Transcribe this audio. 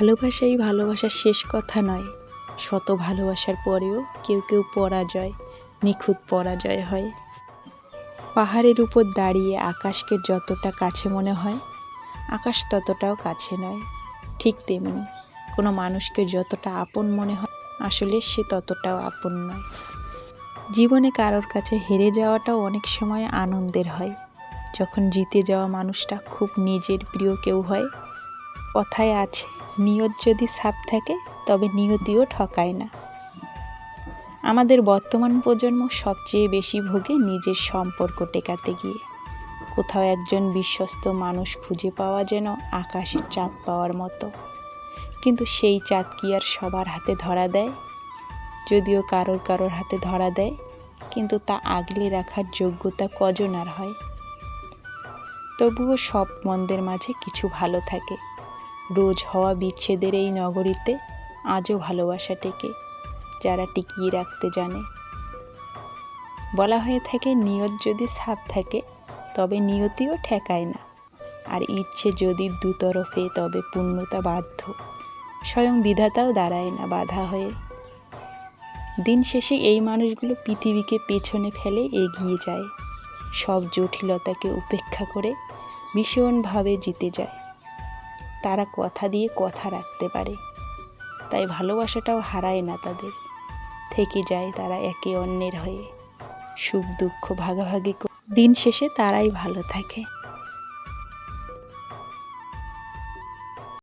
ভালোবাসাই ভালোবাসার শেষ কথা নয়। শত ভালোবাসার পরেও কেউ কেউ পরাজয়, নিখুঁত পরাজয় হয়। পাহাড়ের উপর দাঁড়িয়ে আকাশকে যতটা কাছে মনে হয়, আকাশ ততটাও কাছে নয়। ঠিক তেমনি কোনো মানুষকে যতটা আপন মনে হয়, আসলে সে ততটাও আপন নয়। জীবনে কারোর কাছে হেরে যাওয়াটাও অনেক সময় আনন্দের হয়, যখন জিতে যাওয়া মানুষটা খুব নিজের প্রিয় কেউ হয়। কথায় আছে, নিয়ত যদি সাফ থাকে তবে নিয়তিও ঠকায় না। আমাদের বর্তমান প্রজন্ম সবচেয়ে বেশি ভোগে নিজের সম্পর্ক টেকাতে গিয়ে। কোথাও একজন বিশ্বস্ত মানুষ খুঁজে পাওয়া যেন আকাশের চাঁদ পাওয়ার মতো, কিন্তু সেই চাঁদ কি আর সবার হাতে ধরা দেয়? যদিও কারোর হাতে ধরা দেয়, কিন্তু তা আগলে রাখার যোগ্যতা কজন আর হয়? তবুও সব মন্দের মাঝে কিছু ভালো থাকে। রোজ হওয়া বিচ্ছেদের এই নগরীতে আজও ভালোবাসা টেকে, যারা টিকিয়ে রাখতে জানে। বলা হয়ে থাকে, নিয়ত যদি সাফ থাকে তবে নিয়তিও ঠেকায় না, আর ইচ্ছে যদি দুতরফে তবে পূর্ণতা বাধ্য। স্বয়ং বিধাতাও দাঁড়ায় না বাধা হয়ে। দিন শেষে এই মানুষগুলো পৃথিবীকে পেছনে ফেলে এগিয়ে যায়, সব জটিলতাকে উপেক্ষা করে ভীষণভাবে জিতে যায়। তারা কথা দিয়ে কথা রাখতে পারে, তাই ভালোবাসাটাও হারায় না তাদের। থেকে যায় তারা একে অন্যের হয়ে, সুখ দুঃখ ভাগাভাগি করে। দিন শেষে তারাই ভালো থাকে।